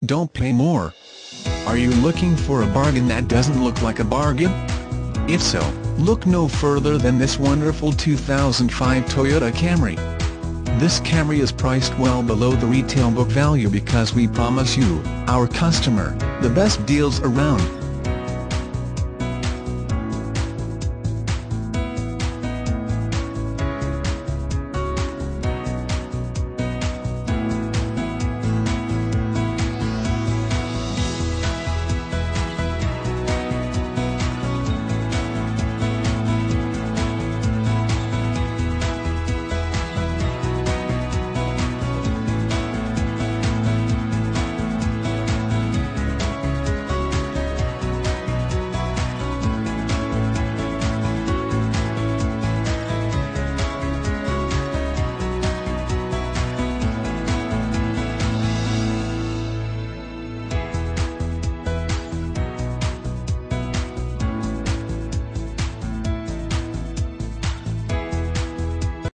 Don't pay more. Are you looking for a bargain that doesn't look like a bargain? If so, look no further than this wonderful 2005 Toyota Camry. This Camry is priced well below the retail book value because we promise you, our customer, the best deals around.